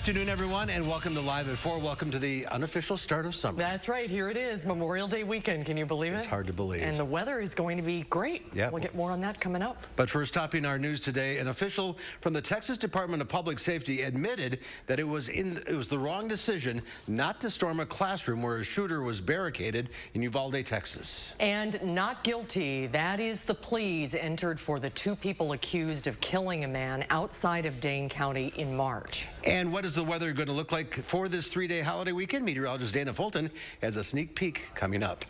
afternoon, everyone, and welcome to Live at 4. Welcome to the unofficial start of summer. That's right. Here it is, Memorial Day weekend. Can you believe it? It's hard to believe. And the weather is going to be great. Yep. We'll get more on that coming up. But first, topping our news today, an official from the Texas Department of Public Safety admitted that it was the wrong decision not to storm a classroom where a shooter was barricaded in Uvalde, Texas. And not guilty. That is the pleas entered for the two people accused of killing a man outside of Dane County in March. And what is the weather going to look like for this three-day holiday weekend? Meteorologist Dana Fulton has a sneak peek coming up.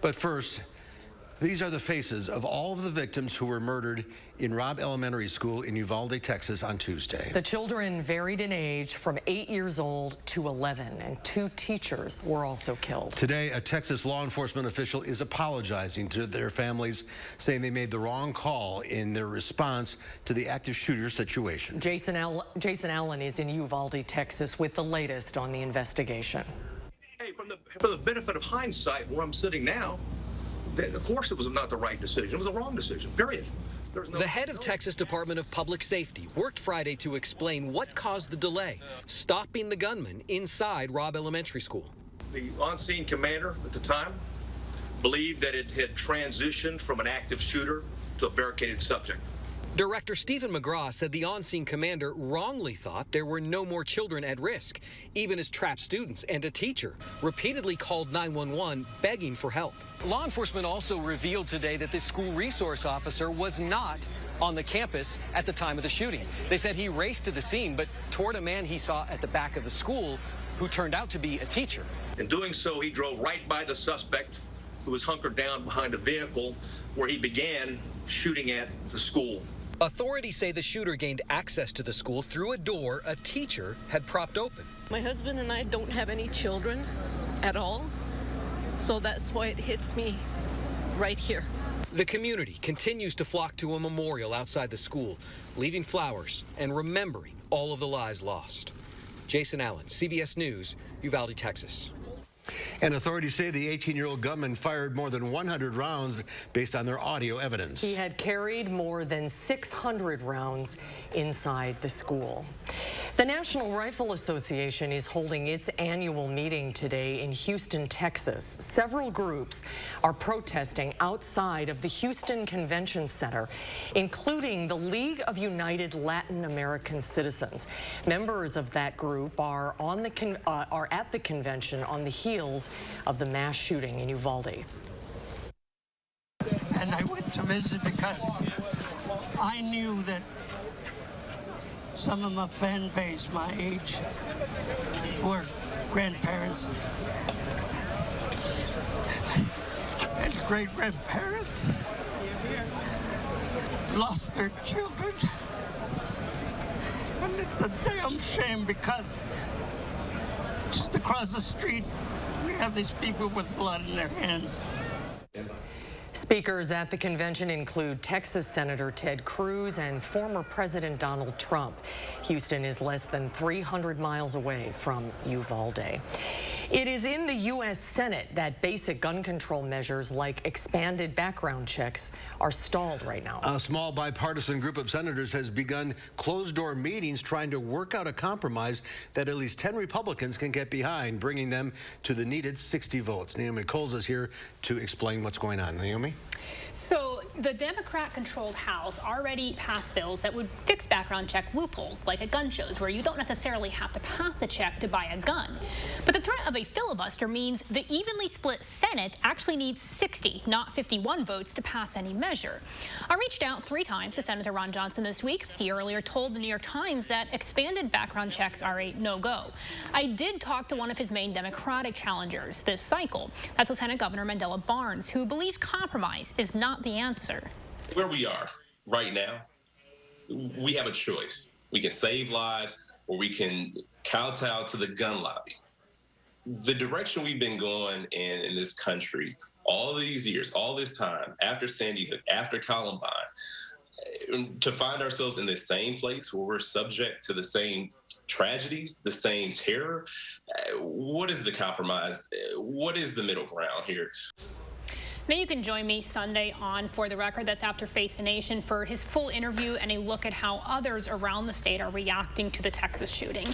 But first, these are the faces of all of the victims who were murdered in Robb Elementary School in Uvalde, Texas on Tuesday. The children varied in age from 8 years old to 11, and 2 teachers were also killed. Today, a Texas law enforcement official is apologizing to their families, saying they made the wrong call in their response to the active shooter situation. Jason Allen is in Uvalde, Texas, with the latest on the investigation. Hey, for the benefit of hindsight, where I'm sitting now, of course it was not the right decision. It was the wrong decision, period. The head of Texas Department of Public Safety worked Friday to explain what caused the delay, stopping the gunman inside Robb Elementary School. The on-scene commander at the time believed that it had transitioned from an active shooter to a barricaded subject. Director Stephen McGraw said the on-scene commander wrongly thought there were no more children at risk, even as trapped students and a teacher repeatedly called 911 begging for help. Law enforcement also revealed today that this school resource officer was not on the campus at the time of the shooting. They said he raced to the scene, but toward a man he saw at the back of the school who turned out to be a teacher. In doing so, he drove right by the suspect, who was hunkered down behind a vehicle, where he began shooting at the school. Authorities say the shooter gained access to the school through a door a teacher had propped open. My husband and I don't have any children at all, so that's why it hits me right here. The community continues to flock to a memorial outside the school, leaving flowers and remembering all of the lives lost. Jason Allen, CBS News, Uvalde, Texas. And authorities say the 18-year-old gunman fired more than 100 rounds based on their audio evidence. He had carried more than 600 rounds inside the school. The National Rifle Association is holding its annual meeting today in Houston, Texas. Several groups are protesting outside of the Houston Convention Center, including the League of United Latin American Citizens. Members of that group are at the convention on the heels of the mass shooting in Uvalde. And I went to visit because I knew that some of my fan base, my age, were grandparents and great-grandparents, lost their children. And it's a damn shame because just across the street, we have these people with blood in their hands. Speakers at the convention include Texas Senator Ted Cruz and former President Donald Trump. Houston is less than 300 miles away from Uvalde. It is in the U.S. Senate that basic gun control measures like expanded background checks are stalled right now. A small bipartisan group of senators has begun closed-door meetings trying to work out a compromise that at least 10 Republicans can get behind, bringing them to the needed 60 votes. Naomi Coles is here to explain what's going on. Naomi? So the Democrat-controlled House already passed bills that would fix background check loopholes, like at gun shows, where you don't necessarily have to pass a check to buy a gun. But the threat of a filibuster means the evenly split Senate actually needs 60, not 51 votes to pass any measure. I reached out 3 times to Senator Ron Johnson this week. He earlier told the New York Times that expanded background checks are a no-go. I did talk to one of his main Democratic challengers this cycle. That's Lieutenant Governor Mandela Barnes, who believes compromise is not the answer. Where we are right now, we have a choice. We can save lives or we can kowtow to the gun lobby. The direction we've been going in this country all these years, all this time, after Sandy Hook, after Columbine, to find ourselves in the same place where we're subject to the same tragedies, the same terror, what is the compromise? What is the middle ground here? Now you can join me Sunday on For the Record. That's after Face the Nation for his full interview and a look at how others around the state are reacting to the Texas shooting.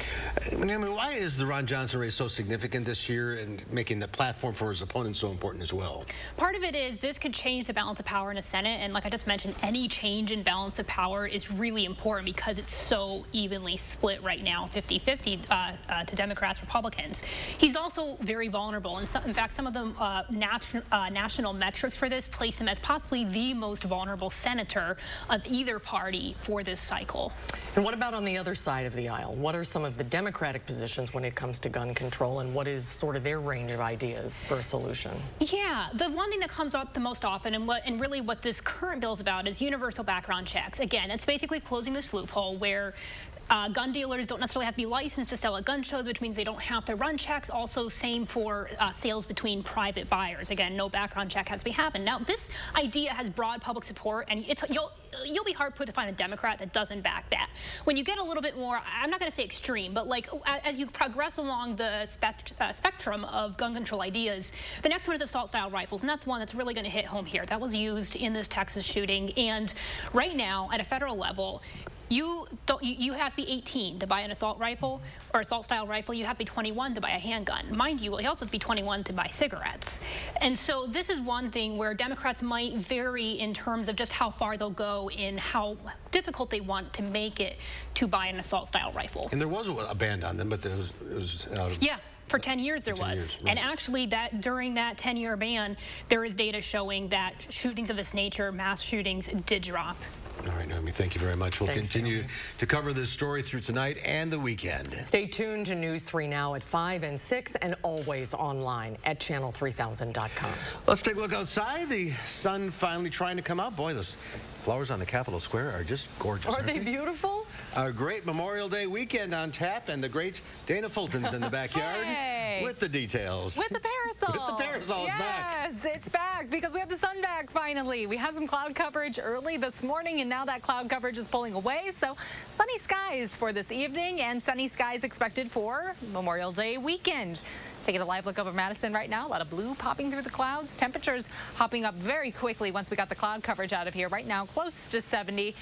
Naomi, why is the Ron Johnson race so significant this year and making the platform for his opponents so important as well? Part of it is this could change the balance of power in the Senate. And like I just mentioned, any change in balance of power is really important because it's so evenly split right now, 50-50 to Democrats, Republicans. He's also very vulnerable. And in fact, some of the national metrics for this place him as possibly the most vulnerable senator of either party for this cycle. And what about on the other side of the aisle? What are some of the Democratic positions when it comes to gun control, and what is sort of their range of ideas for a solution? Yeah, the one thing that comes up the most often and really what this current bill is about is universal background checks. Again, it's basically closing this loophole where gun dealers don't necessarily have to be licensed to sell at gun shows, which means they don't have to run checks. Also, same for sales between private buyers. Again, no background check has to be happened. Now, this idea has broad public support, and you'll be hard put to find a Democrat that doesn't back that. When you get a little bit more, I'm not going to say extreme, but like as you progress along the spectrum of gun control ideas, the next one is assault-style rifles, and that's one that's really going to hit home here. That was used in this Texas shooting, and right now at a federal level, you have to be 18 to buy an assault rifle or assault-style rifle. You have to be 21 to buy a handgun. Mind you, you also have to be 21 to buy cigarettes. And so this is one thing where Democrats might vary in terms of just how far they'll go in how difficult they want to make it to buy an assault-style rifle. And there was a ban on them, but it was yeah. For 10 years there was. Right. And actually during that 10-year ban, there is data showing that shootings of this nature, mass shootings, did drop. All right, Naomi, thank you very much. We'll continue to cover this story through tonight and the weekend. Stay tuned to News 3 Now at 5 and 6 and always online at channel3000.com. Let's take a look outside. The sun finally trying to come out. Boy, those flowers on the Capitol Square are just gorgeous. Are they beautiful? A great Memorial Day weekend on tap, and the great Dana Fulton's in the backyard with the details. With the parasol. With the parasol, it's back. Yes, it's back because we have the sun back finally. We had some cloud coverage early this morning, and now that cloud coverage is pulling away. So sunny skies for this evening and sunny skies expected for Memorial Day weekend. Taking a live look over Madison right now. A lot of blue popping through the clouds. Temperatures hopping up very quickly once we got the cloud coverage out of here. Right now, close to 70.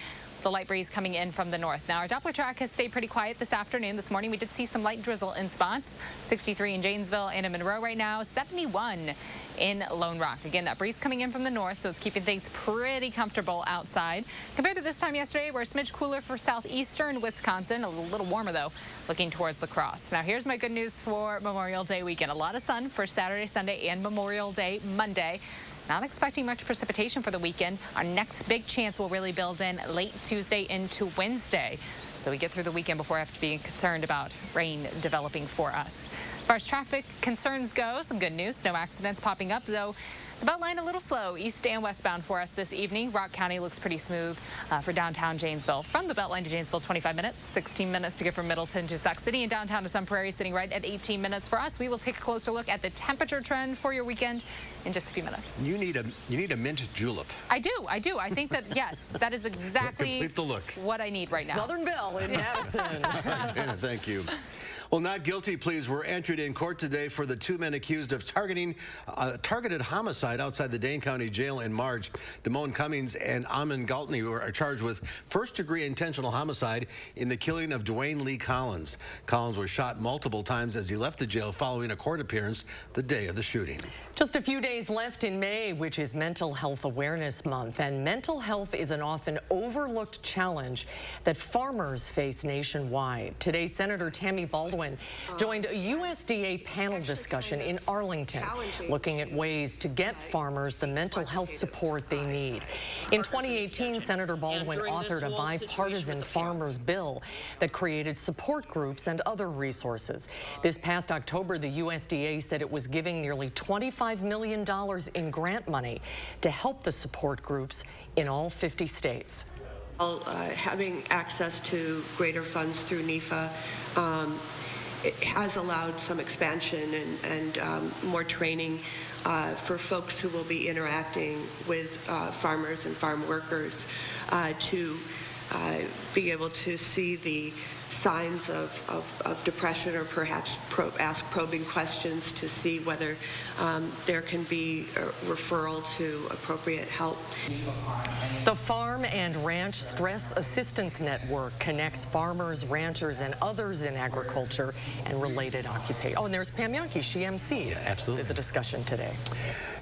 The light breeze coming in from the north. Now, our Doppler track has stayed pretty quiet this afternoon. This morning, we did see some light drizzle in spots. 63 in Janesville and in Monroe right now. 71 in Lone Rock. Again, that breeze coming in from the north, so it's keeping things pretty comfortable outside. Compared to this time yesterday, we're a smidge cooler for southeastern Wisconsin. A little warmer, though, looking towards La Crosse. Now, here's my good news for Memorial Day weekend. A lot of sun for Saturday, Sunday, and Memorial Day Monday. Not expecting much precipitation for the weekend. Our next big chance will really build in late Tuesday into Wednesday. So we get through the weekend before I have to be concerned about rain developing for us. As far as traffic concerns go, some good news. No accidents popping up, though. The Beltline a little slow, east and westbound for us this evening. Rock County looks pretty smooth for downtown Janesville. From the Beltline to Janesville, 25 minutes, 16 minutes to get from Middleton to Sauk City, and downtown to Sun Prairie, sitting right at 18 minutes for us. We will take a closer look at the temperature trend for your weekend in just a few minutes. You need a mint julep. I do. I think that, yes, that is exactly complete the look. What I need right now. Southern Belle in Madison. Dana, thank you. Well, not guilty pleas were entered in court today for the two men accused of targeted homicide outside the Dane County Jail in March. Damone Cummings and Amon Galtney were charged with first-degree intentional homicide in the killing of Dwayne Lee Collins. Collins was shot multiple times as he left the jail following a court appearance the day of the shooting. Just a few days left in May, which is Mental Health Awareness Month, and mental health is an often overlooked challenge that farmers face nationwide. Today, Senator Tammy Baldwin joined a USDA panel discussion in Arlington, looking at ways to get farmers the mental health support they need. In 2018, Senator Baldwin authored a bipartisan farmers bill that created support groups and other resources. This past October, the USDA said it was giving nearly $25 million in grant money to help the support groups in all 50 states. Having access to greater funds through NEFA it has allowed some expansion and more training for folks who will be interacting with farmers and farm workers to be able to see the signs of depression, or perhaps ask probing questions to see whether there can be a referral to appropriate help. The Farm and Ranch Stress Assistance Network connects farmers, ranchers, and others in agriculture and related occupations. Oh, and there's Pam Yonke. She emceed the discussion today.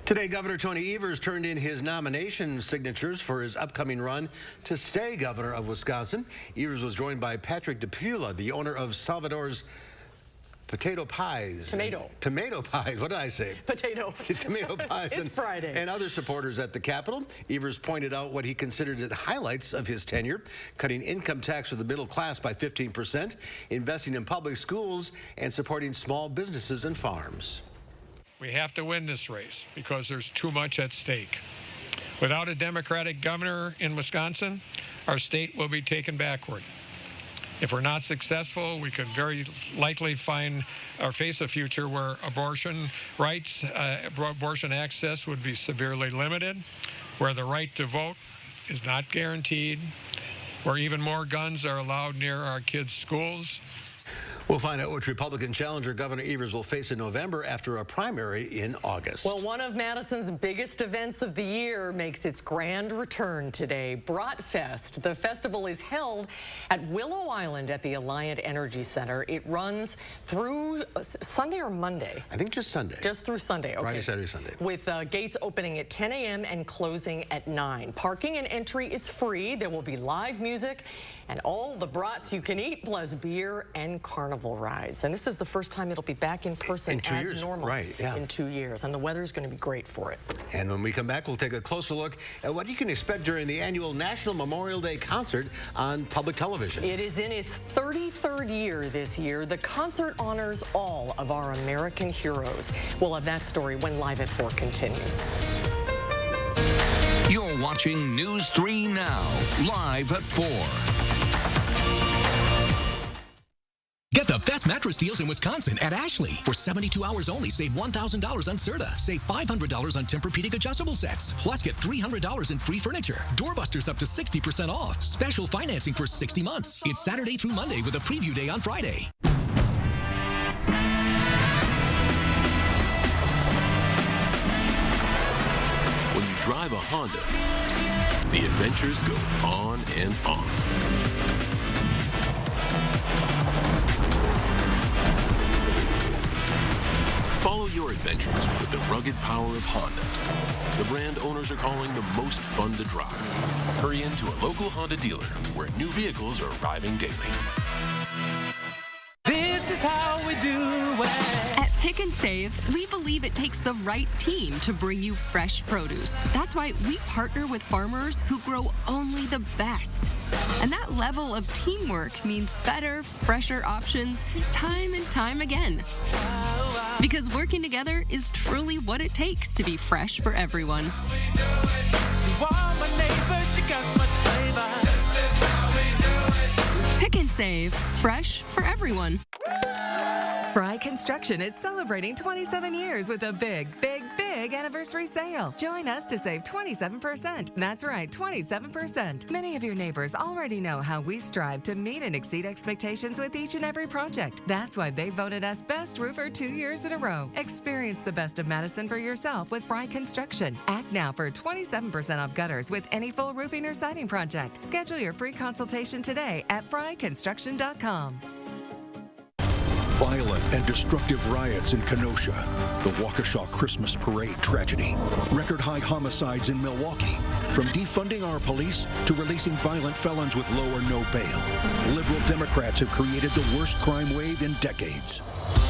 Today, Governor Tony Evers turned in his nomination signatures for his upcoming run to stay governor of Wisconsin. Evers was joined by Patrick DePula, the owner of Salvador's Potato Pies. Tomato pies. What did I say? Potato. Tomato pies. It's Friday. And other supporters at the Capitol. Evers pointed out what he considered the highlights of his tenure: cutting income tax for the middle class by 15%, investing in public schools, and supporting small businesses and farms. We have to win this race because there's too much at stake. Without a Democratic governor in Wisconsin, our state will be taken backward. If we're not successful, we could very likely face a future where abortion rights, abortion access would be severely limited, where the right to vote is not guaranteed, where even more guns are allowed near our kids' schools. We'll find out which Republican challenger Governor Evers will face in November after a primary in August. Well, one of Madison's biggest events of the year makes its grand return today, Bratfest. The festival is held at Willow Island at the Alliant Energy Center. It runs through Sunday or Monday? I think just Sunday. Just through Sunday, okay. Friday, Saturday, Sunday. With gates opening at 10 a.m. and closing at 9. Parking and entry is free. There will be live music and all the brats you can eat, plus beer and carnival rides. And this is the first time it'll be back in person as normal in 2 years. And the weather's going to be great for it. And when we come back, we'll take a closer look at what you can expect during the annual National Memorial Day concert on public television. It is in its 33rd year this year. The concert honors all of our American heroes. We'll have that story when Live at 4 continues. You're watching News 3 Now, Live at 4. Get the best mattress deals in Wisconsin at Ashley. For 72 hours only, save $1,000 on Serta. Save $500 on Tempur-Pedic adjustable sets. Plus, get $300 in free furniture. Doorbusters up to 60% off. Special financing for 60 months. It's Saturday through Monday with a preview day on Friday. When you drive a Honda, the adventures go on and on. Follow your adventures with the rugged power of Honda, the brand owners are calling the most fun to drive. Hurry into a local Honda dealer where new vehicles are arriving daily. This is how we do it. At Pick and Save, we believe it takes the right team to bring you fresh produce. That's why we partner with farmers who grow only the best. And that level of teamwork means better, fresher options time and time again. Because working together is truly what it takes to be fresh for everyone. Pick and Save, fresh for everyone. Fry Construction is celebrating 27 years with a big anniversary sale. Join us to save 27%. That's right, 27%. Many of your neighbors already know how we strive to meet and exceed expectations with each and every project. That's why they voted us Best Roofer 2 years in a row. Experience the best of Madison for yourself with Fry Construction. Act now for 27% off gutters with any full roofing or siding project. Schedule your free consultation today at fryconstruction.com. Violent and destructive riots in Kenosha, the Waukesha Christmas Parade tragedy, record-high homicides in Milwaukee, from defunding our police to releasing violent felons with low or no bail. Liberal Democrats have created the worst crime wave in decades.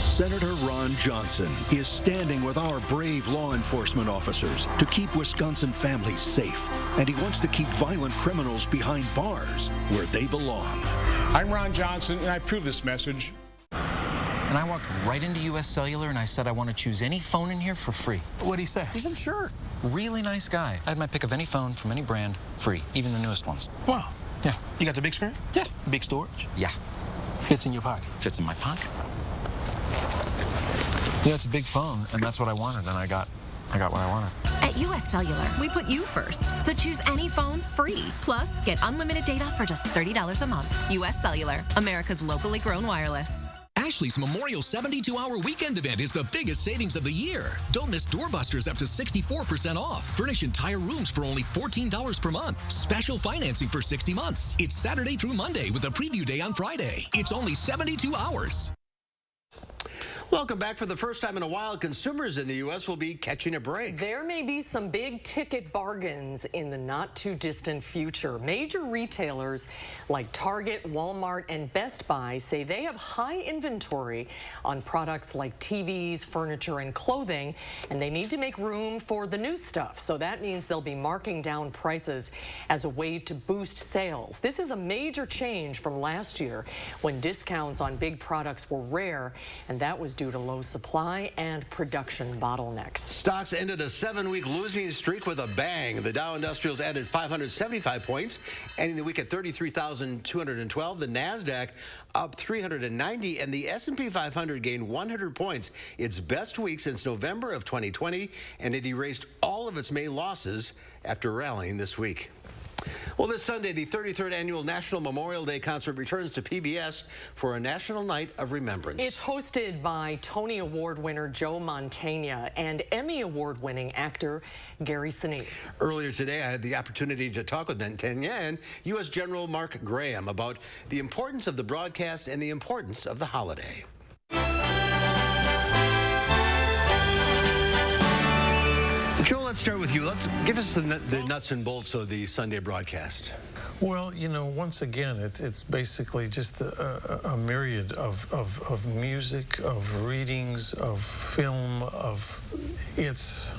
Senator Ron Johnson is standing with our brave law enforcement officers to keep Wisconsin families safe, and he wants to keep violent criminals behind bars where they belong. I'm Ron Johnson, and I approve this message. And I walked right into U.S. Cellular and I said I want to choose any phone in here for free. What'd he say? He said, sure. Really nice guy. I had my pick of any phone from any brand, free, even the newest ones. Wow. Yeah. You got the big screen? Yeah. Big storage? Yeah. Fits in your pocket? Fits in my pocket. Yeah, it's a big phone, and that's what I wanted, and I got what I wanted. At At US Cellular, we put you first. So choose any phone free. Plus, get unlimited data for just $30 a month. US Cellular, America's locally grown wireless. Ashley's Memorial 72-hour weekend event is the biggest savings of the year. Don't miss doorbusters up to 64% off. Furnish entire rooms for only $14 per month. Special financing for 60 months. It's Saturday through Monday with a preview day on Friday. It's only 72 hours. Welcome back. For the first time in a while, consumers in the U.S. will be catching a break. There may be some big ticket bargains in the not too distant future. Major retailers like Target, Walmart, and Best Buy say they have high inventory on products like TVs, furniture, and clothing, and they need to make room for the new stuff. So that means they'll be marking down prices as a way to boost sales. This is a major change from last year when discounts on big products were rare, and that was due to low supply and production bottlenecks. Stocks ended a 7-week losing streak with a bang. The Dow Industrials added 575 points, ending the week at 33,212. The NASDAQ up 390, and the S&P 500 gained 100 points, its best week since November of 2020, and it erased all of its May losses after rallying this week. Well, this Sunday, the 33rd Annual National Memorial Day Concert returns to PBS for a National Night of Remembrance. It's hosted by Tony Award winner Joe Mantegna and Emmy Award-winning actor Gary Sinise. Earlier today, I had the opportunity to talk with Mantegna and U.S. General Mark Graham about the importance of the broadcast and the importance of the holiday. Joel, let's start with you. Let's give us the nuts and bolts of the Sunday broadcast. Well, you know, once again, it's basically just a myriad of music, of readings, of film, it's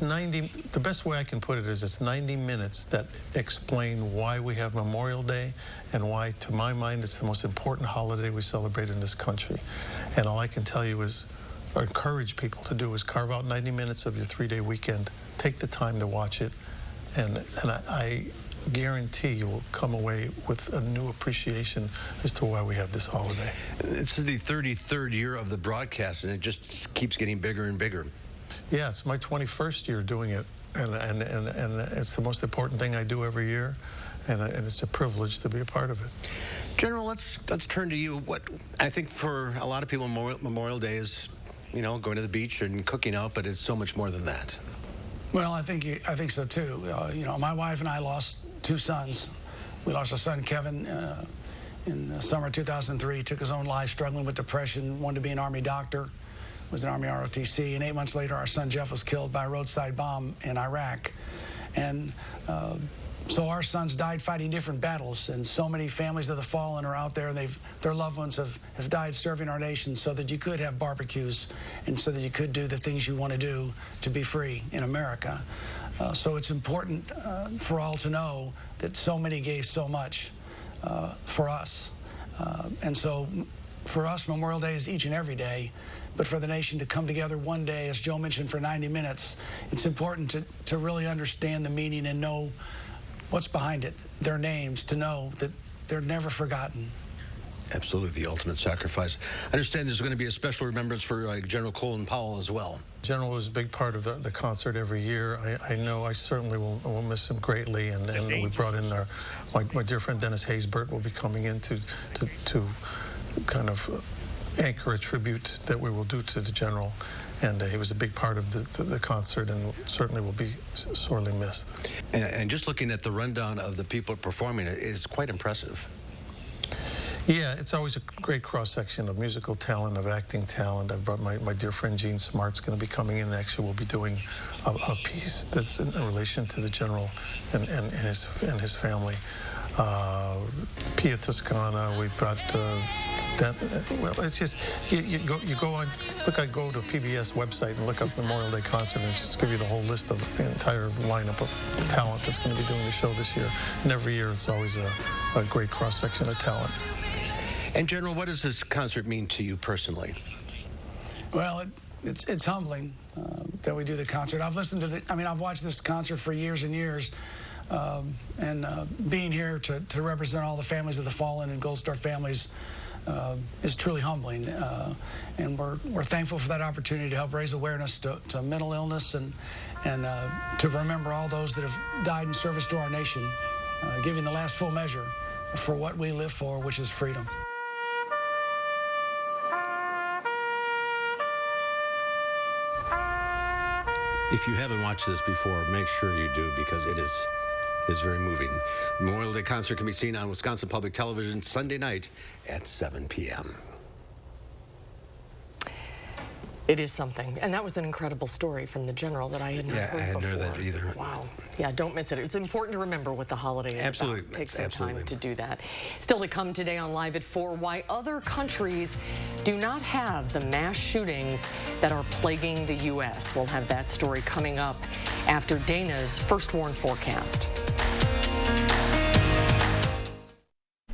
90, the best way I can put it is it's 90 minutes that explain why we have Memorial Day and why, to my mind, it's the most important holiday we celebrate in this country. And all I can tell you is, or encourage people to do, is carve out 90 minutes of your 3-day weekend, take the time to watch it, and I guarantee you will come away with a new appreciation as to why we have this holiday. This is the 33rd year of the broadcast, and it just keeps getting bigger and bigger. Yeah, it's my 21st year doing it, and it's the most important thing I do every year, and it's a privilege to be a part of it. General, let's turn to you. What I think for a lot of people, Memorial Day is, you know, going to the beach and cooking out, but it's so much more than that. Well, I think so too. You know, my wife and I lost 2 sons. We lost our son Kevin in the summer of 2003. He took his own life, struggling with depression, wanted to be an Army doctor, was an Army ROTC, and 8 months later, our son Jeff was killed by a roadside bomb in Iraq. And so our sons died fighting different battles, and so many families of the fallen are out there, and their loved ones have died serving our nation so that you could have barbecues and so that you could do the things you want to do to be free in America. So it's important for all to know that so many gave so much for us. And so for us, Memorial Day is each and every day, but for the nation to come together one day, as Joe mentioned, for 90 minutes, it's important to really understand the meaning and know what's behind it, their names, to know that they're never forgotten. Absolutely, the ultimate sacrifice. I understand there's going to be a special remembrance for General Colin Powell as well. General was a big part of the concert every year. I know I certainly will miss him greatly, and we brought in my dear friend Dennis Haysbert will be coming in to kind of anchor a tribute that we will do to the General. And he was a big part of the concert and certainly will be sorely missed. And just looking at the rundown of the people performing it is quite impressive. Yeah, it's always a great cross-section of musical talent, of acting talent. I've brought my dear friend Gene Smart's going to be coming in, and actually we'll be doing a piece that's in relation to the General and his family. Pia Toscana, we've got well, it's just you go on. Look, I go to PBS website and look up Memorial Day concert, and just give you the whole list of the entire lineup of talent that's going to be doing the show this year. And every year, it's always a great cross section of talent. And General, what does this concert mean to you personally? Well, it's humbling that we do the concert. I've listened to I've watched this concert for years and years. Being here to represent all the families of the fallen and Gold Star families is truly humbling. And we're thankful for that opportunity to help raise awareness to mental illness and to remember all those that have died in service to our nation, giving the last full measure for what we live for, which is freedom. If you haven't watched this before, make sure you do, because it is very moving. The Memorial Day concert can be seen on Wisconsin Public Television Sunday night at 7 p.m. It is something. And that was an incredible story from the general that I hadn't heard before. Yeah, I hadn't heard that either. Wow. Yeah, don't miss it. It's important to remember what the holiday is Absolutely. about. Take some Absolutely. time to do that. Still to come today on Live at 4, why other countries do not have the mass shootings that are plaguing the U.S. We'll have that story coming up after Dana's First Warn forecast.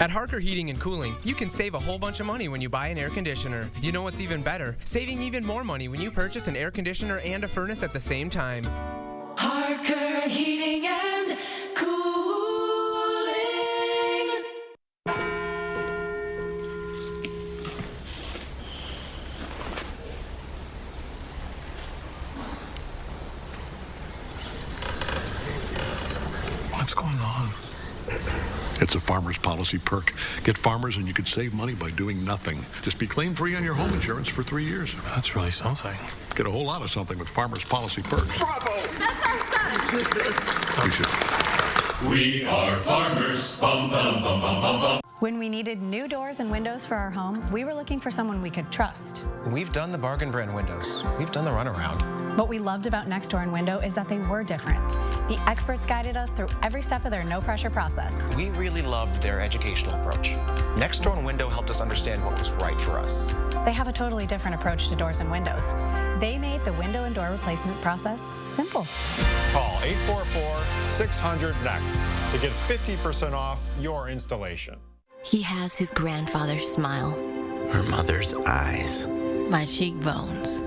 At Harker Heating and Cooling, you can save a whole bunch of money when you buy an air conditioner. You know what's even better? Saving even more money when you purchase an air conditioner and a furnace at the same time. Harker Heating and Cooling. What's going on? It's a farmer's policy perk. Get farmers and you could save money by doing nothing. Just be claim-free on your home insurance for 3 years. That's really something. Get a whole lot of something with farmer's policy perks. Bravo! That's our son! We should. We are farmers. Bum, bum, bum, bum, bum, bum. When we needed new doors and windows for our home, we were looking for someone we could trust. We've done the bargain brand windows. We've done the runaround. What we loved about Next Door and Window is that they were different. The experts guided us through every step of their no-pressure process. We really loved their educational approach. Next Door and Window helped us understand what was right for us. They have a totally different approach to doors and windows. They made the window and door replacement process simple. Call 844-600-NEXT to get 50% off your installation. He has his grandfather's smile. Her mother's eyes. My cheekbones.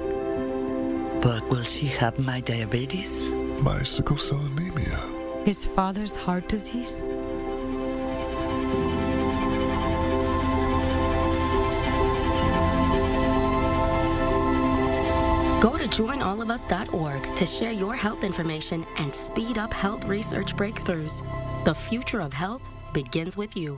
But will she have my diabetes? My sickle cell anemia. His father's heart disease. Go to joinallofus.org to share your health information and speed up health research breakthroughs. The future of health begins with you.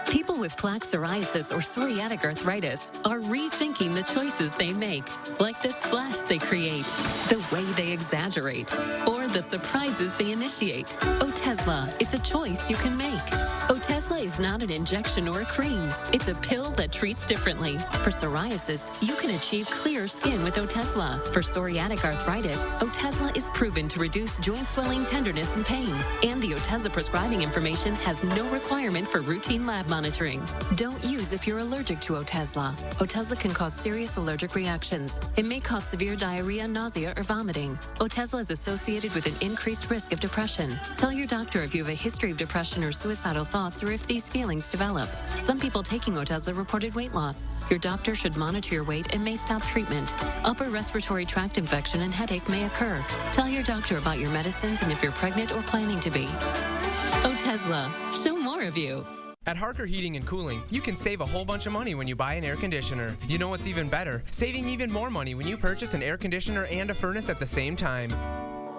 People with plaque psoriasis or psoriatic arthritis are rethinking the choices they make, like the splash they create, the way they exaggerate, or the surprises they initiate. Otezla, it's a choice you can make. Otezla is not an injection or a cream. It's a pill that treats differently. For psoriasis, you can achieve clear skin with Otezla. For psoriatic arthritis, Otezla is proven to reduce joint swelling, tenderness, and pain. And the Otezla prescribing information has no requirement for routine lab monitoring. Don't use if you're allergic to Otezla. Otezla can cause serious allergic reactions. It may cause severe diarrhea, nausea, or vomiting. Otezla is associated with an increased risk of depression. Tell your doctor if you have a history of depression or suicidal thoughts or if these feelings develop. Some people taking Otezla reported weight loss. Your doctor should monitor your weight and may stop treatment. Upper respiratory tract infection and headache may occur. Tell your doctor about your medicines and if you're pregnant or planning to be. Otezla, show more of you. At Harker Heating and Cooling, you can save a whole bunch of money when you buy an air conditioner. You know what's even better? Saving even more money when you purchase an air conditioner and a furnace at the same time.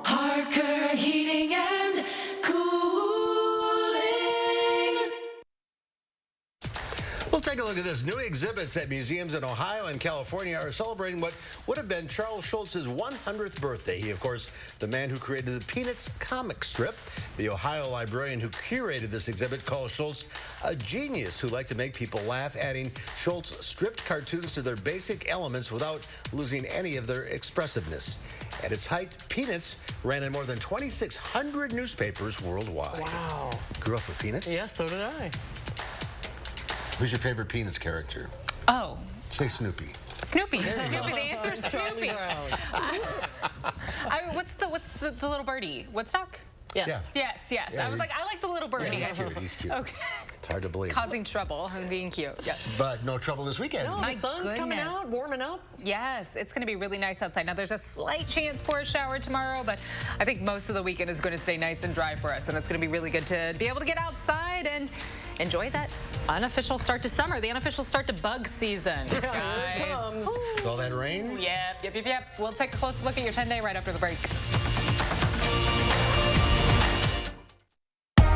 Harker Heating and Cooling. We'll take a look at this. New exhibits at museums in Ohio and California are celebrating what would have been Charles Schulz's 100th birthday. He, of course, the man who created the Peanuts comic strip. The Ohio librarian who curated this exhibit calls Schulz a genius who liked to make people laugh, adding Schulz stripped cartoons to their basic elements without losing any of their expressiveness. At its height, Peanuts ran in more than 2,600 newspapers worldwide. Wow. Grew up with Peanuts? Yeah, so did I. Who's your favorite Peanuts character? Oh. Say Snoopy. Snoopy. Snoopy. The answer is Snoopy. What's the little birdie? Woodstock? Yes. Yeah. Yes. Yeah, I was like, I like the little birdie. Yeah, he's cute. Okay. It's hard to believe. Causing trouble and being cute. Yes. But no trouble this weekend. No, the sun's coming out, warming up. Yes, it's going to be really nice outside. Now, there's a slight chance for a shower tomorrow, but I think most of the weekend is going to stay nice and dry for us, and it's going to be really good to be able to get outside and enjoy that unofficial start to summer, the unofficial start to bug season. Yeah, here it comes. All that rain? Yep. We'll take a closer look at your 10-day right after the break.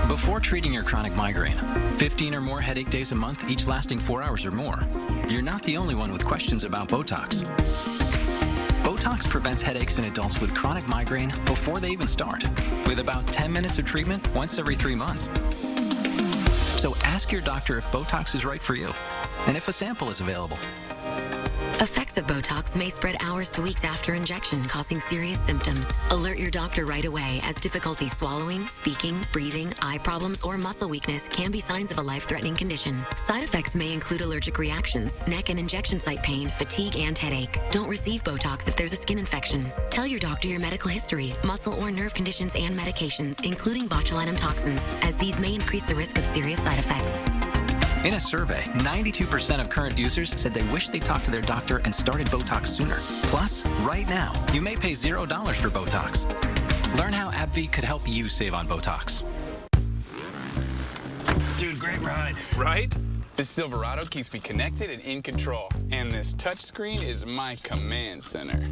Before treating your chronic migraine, 15 or more headache days a month, each lasting 4 hours or more, you're not the only one with questions about Botox. Botox prevents headaches in adults with chronic migraine before they even start, with about 10 minutes of treatment once every 3 months. So ask your doctor if Botox is right for you, and if a sample is available. Effects of Botox may spread hours to weeks after injection, causing serious symptoms. Alert your doctor right away, as difficulty swallowing, speaking, breathing, eye problems, or muscle weakness can be signs of a life-threatening condition. Side effects may include allergic reactions, neck and injection site pain, fatigue, and headache. Don't receive Botox if there's a skin infection. Tell your doctor your medical history, muscle or nerve conditions, and medications, including botulinum toxins, as these may increase the risk of serious side effects. In a survey, 92% of current users said they wish they talked to their doctor and started Botox sooner. Plus, right now, you may pay $0 for Botox. Learn how AbbVie could help you save on Botox. Dude, great ride. Right? This Silverado keeps me connected and in control. And this touchscreen is my command center.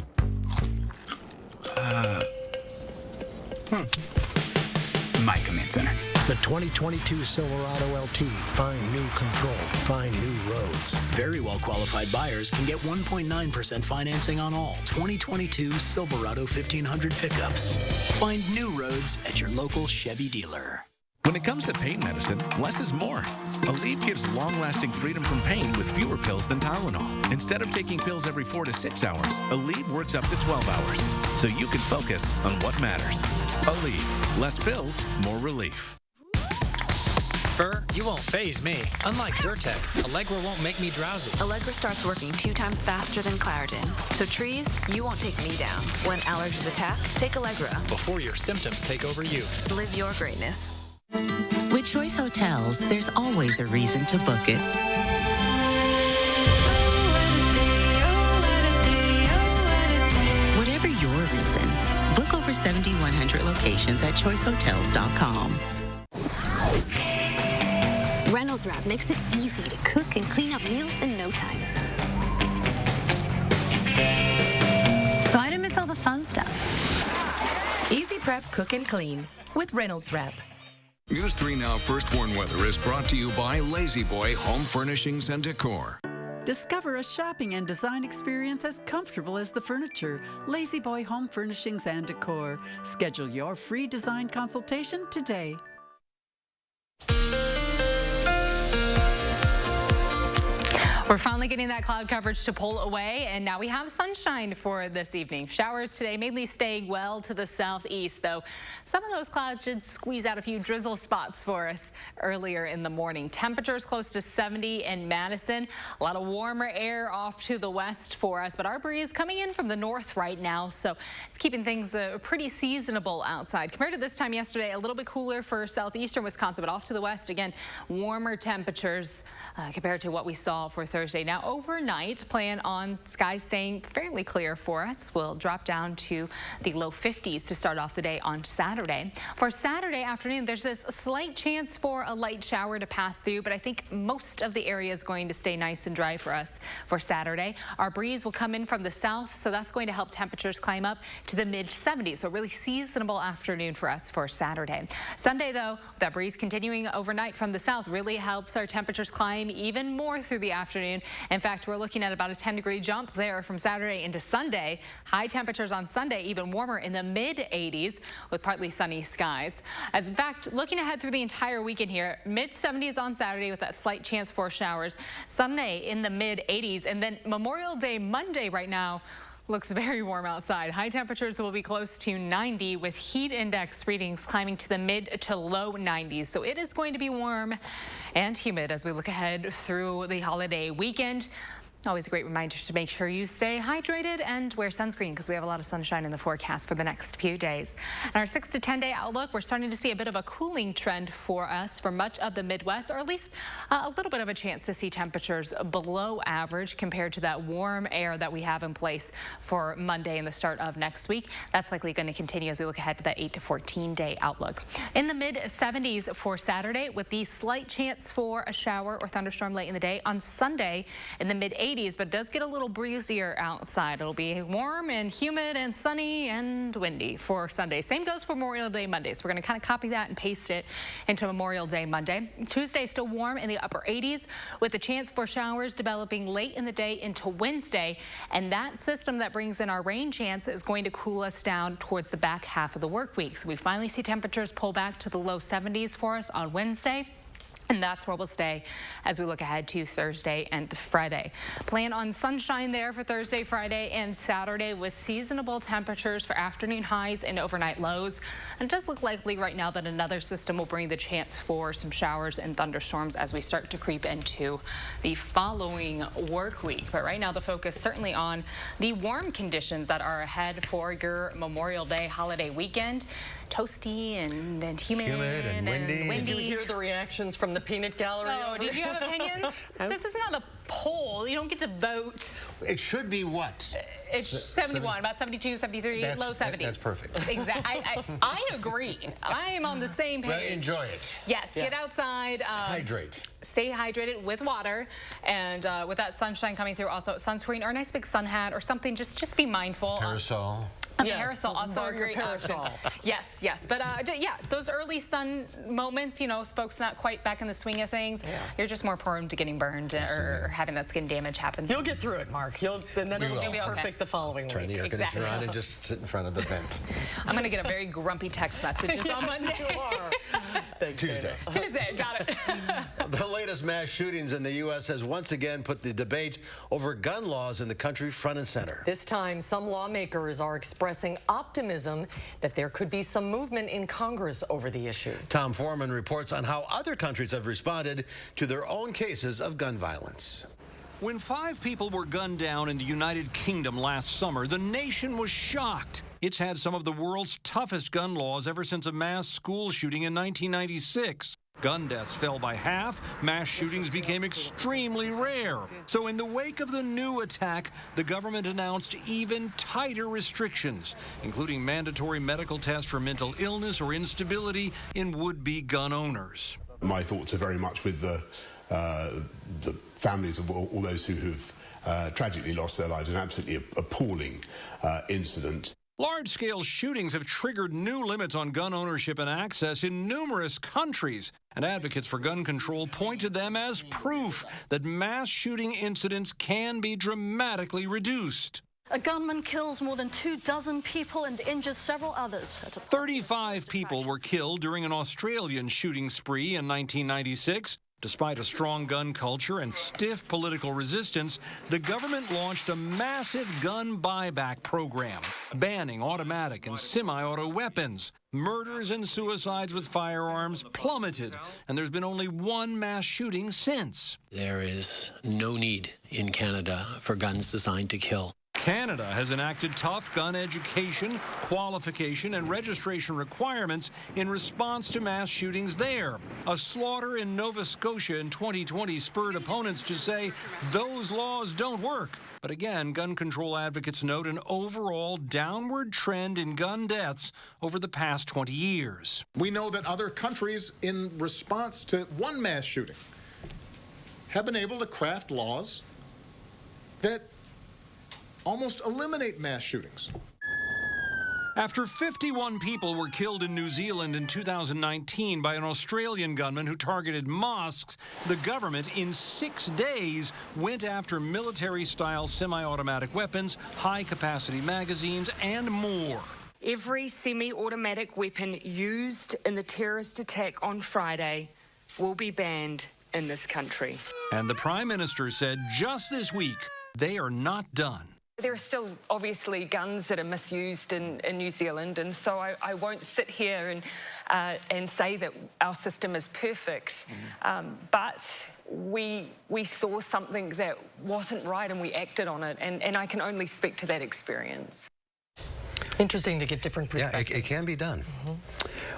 My command center. The 2022 Silverado LT. Find new control. Find new roads. Very well qualified buyers can get 1.9% financing on all 2022 Silverado 1500 pickups. Find new roads at your local Chevy dealer. When it comes to pain medicine, less is more. Aleve gives long-lasting freedom from pain with fewer pills than Tylenol. Instead of taking pills every 4 to 6 hours, Aleve works up to 12 hours, so you can focus on what matters. Aleve. Less pills, more relief. Fur, you won't faze me. Unlike Zyrtec, Allegra won't make me drowsy. Allegra starts working 2 times faster than Claritin. So trees, you won't take me down. When allergies attack, take Allegra. Before your symptoms take over you. Live your greatness. With Choice Hotels, there's always a reason to book it. Whatever your reason, book over 7,100 locations at choicehotels.com. Reynolds Wrap makes it easy to cook and clean up meals in no time. So I didn't miss all the fun stuff. Easy prep, cook, and clean with Reynolds Wrap. News 3 Now First Warn Weather is brought to you by Lazy Boy Home Furnishings and Decor. Discover a shopping and design experience as comfortable as the furniture. Lazy Boy Home Furnishings and Decor. Schedule your free design consultation today. We're finally getting that cloud coverage to pull away, and now we have sunshine for this evening. Showers today, mainly staying well to the southeast, though some of those clouds should squeeze out a few drizzle spots for us earlier in the morning. Temperatures close to 70 in Madison. A lot of warmer air off to the west for us, but our breeze coming in from the north right now, so it's keeping things pretty seasonable outside. Compared to this time yesterday, a little bit cooler for southeastern Wisconsin, but off to the west, again, warmer temperatures compared to what we saw for Thursday. Now overnight, plan on skies staying fairly clear for us. We'll drop down to the low 50s to start off the day on Saturday. For Saturday afternoon, there's this slight chance for a light shower to pass through, but I think most of the area is going to stay nice and dry for us for Saturday. Our breeze will come in from the south, so that's going to help temperatures climb up to the mid-70s. So really seasonable afternoon for us for Saturday. Sunday, though, that breeze continuing overnight from the south really helps our temperatures climb even more through the afternoon. In fact, we're looking at about a 10-degree jump there from Saturday into Sunday. High temperatures on Sunday, even warmer in the mid-80s with partly sunny skies. As in fact, looking ahead through the entire weekend here, mid-70s on Saturday with that slight chance for showers. Sunday in the mid-80s, and then Memorial Day Monday right now looks very warm outside. High temperatures will be close to 90 with heat index readings climbing to the mid to low 90s. So it is going to be warm and humid as we look ahead through the holiday weekend. Always a great reminder to make sure you stay hydrated and wear sunscreen because we have a lot of sunshine in the forecast for the next few days. In our 6 to 10 day outlook, we're starting to see a bit of a cooling trend for us for much of the Midwest, or at least a little bit of a chance to see temperatures below average compared to that warm air that we have in place for Monday and the start of next week. That's likely going to continue as we look ahead to that 8 to 14 day outlook. In the mid 70s for Saturday with the slight chance for a shower or thunderstorm late in the day. On Sunday in the mid 80s, but does get a little breezier outside. It'll be warm and humid and sunny and windy for Sunday. Same goes for Memorial Day Monday. So we're going to kind of copy that and paste it into Memorial Day Monday. Tuesday still warm in the upper 80s with a chance for showers developing late in the day into Wednesday. And that system that brings in our rain chance is going to cool us down towards the back half of the work week. So we finally see temperatures pull back to the low 70s for us on Wednesday. And that's where we'll stay as we look ahead to Thursday and Friday. Plan on sunshine there for Thursday, Friday, and Saturday with seasonable temperatures for afternoon highs and overnight lows. And it does look likely right now that another system will bring the chance for some showers and thunderstorms as we start to creep into the following work week. But right now the focus certainly on the warm conditions that are ahead for your Memorial Day holiday weekend. Toasty and humid and windy. Did you hear the reactions from the peanut gallery? Oh, did you have opinions? This is not a poll. You don't get to vote. It should be what? It's 71, about 72, 73, low 70s. That's perfect. Exactly. I agree. I am on the same page. Well, enjoy it. Yes, get outside. Hydrate. Stay hydrated with water, and with that sunshine coming through, also sunscreen or a nice big sun hat or something. Just be mindful. Parasol. Yes, parasol, also a great option. Yes, yes. But yeah, those early sun moments, you know, folks not quite back in the swing of things, you're just more prone to getting burned or having that skin damage happen. You'll get through it, Mark. And then it'll be perfect the following week. Turn the air conditioner on and just sit in front of the vent. I'm going to get a very grumpy text message on Monday. You are. Tuesday. Tuesday, got it. The latest mass shootings in the U.S. has once again put the debate over gun laws in the country front and center. This time, some lawmakers are expressing optimism that there could be some movement in Congress over the issue. Tom Foreman reports on how other countries have responded to their own cases of gun violence. When 5 people were gunned down in the United Kingdom last summer, the nation was shocked. It's had some of the world's toughest gun laws ever since a mass school shooting in 1996. Gun deaths fell by half, mass shootings became extremely rare. So in the wake of the new attack, the government announced even tighter restrictions, including mandatory medical tests for mental illness or instability in would-be gun owners. My thoughts are very much with the families of all those who have tragically lost their lives. An absolutely appalling incident. Large-scale shootings have triggered new limits on gun ownership and access in numerous countries, and advocates for gun control point to them as proof that mass shooting incidents can be dramatically reduced. A gunman kills more than 24 people and injures several others. 35 people were killed during an Australian shooting spree in 1996. Despite a strong gun culture and stiff political resistance, the government launched a massive gun buyback program, banning automatic and semi-auto weapons. Murders and suicides with firearms plummeted, and there's been only one mass shooting since. There is no need in Canada for guns designed to kill. Canada has enacted tough gun education, qualification, and registration requirements in response to mass shootings there. A slaughter in Nova Scotia in 2020 spurred opponents to say those laws don't work. But again, gun control advocates note an overall downward trend in gun deaths over the past 20 years. We know that other countries, in response to one mass shooting, have been able to craft laws that almost eliminate mass shootings. After 51 people were killed in New Zealand in 2019 by an Australian gunman who targeted mosques, the government in 6 days went after military-style semi-automatic weapons, high-capacity magazines, and more. Every semi-automatic weapon used in the terrorist attack on Friday will be banned in this country. And the Prime Minister said just this week they are not done. There are still obviously guns that are misused in New Zealand, and so I won't sit here and say that our system is perfect, but we saw something that wasn't right and we acted on it, and I can only speak to that experience. Interesting to get different perspectives. Yeah, it can be done.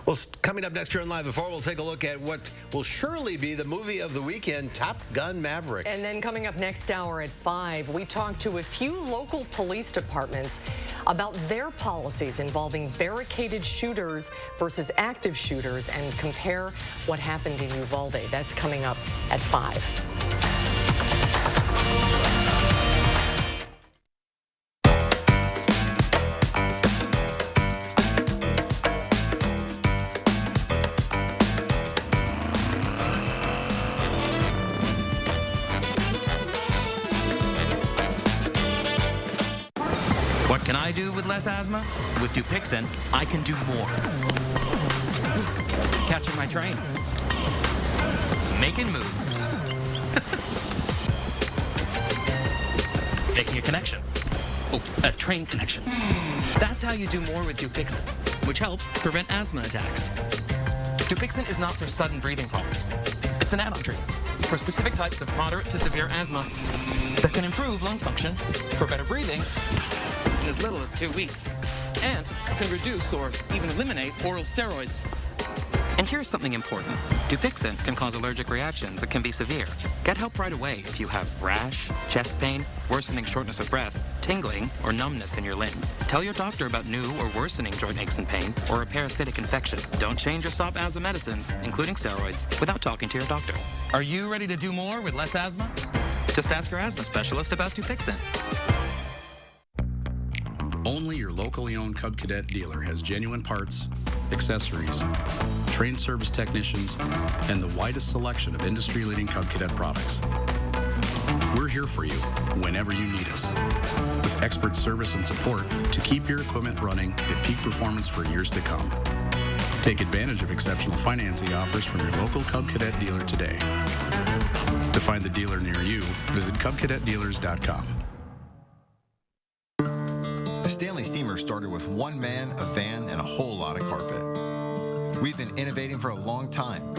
Well, coming up next year on Live Before, we'll take a look at what will surely be the movie of the weekend, Top Gun Maverick. And then coming up next hour at 5, we talk to a few local police departments about their policies involving barricaded shooters versus active shooters and compare what happened in Uvalde. That's coming up at 5. What can I do with less asthma? With Dupixent, I can do more. Catching my train. Making moves. Making a connection. Oh, a train connection. That's how you do more with Dupixent, which helps prevent asthma attacks. Dupixent is not for sudden breathing problems. It's an add-on treatment for specific types of moderate to severe asthma that can improve lung function for better breathing in as little as 2 weeks, and can reduce or even eliminate oral steroids. And here's something important. Dupixent can cause allergic reactions that can be severe. Get help right away if you have rash, chest pain, worsening shortness of breath, tingling, or numbness in your limbs. Tell your doctor about new or worsening joint aches and pain or a parasitic infection. Don't change or stop asthma medicines, including steroids, without talking to your doctor. Are you ready to do more with less asthma? Just ask your asthma specialist about Dupixent. Only your locally owned Cub Cadet dealer has genuine parts, accessories, trained service technicians, and the widest selection of industry-leading Cub Cadet products. We're here for you whenever you need us, with expert service and support to keep your equipment running at peak performance for years to come. Take advantage of exceptional financing offers from your local Cub Cadet dealer today. To find the dealer near you, visit CubCadetDealers.com. The Stanley Steamer started with one man, a van, and a whole lot of carpet. We've been innovating for a long time.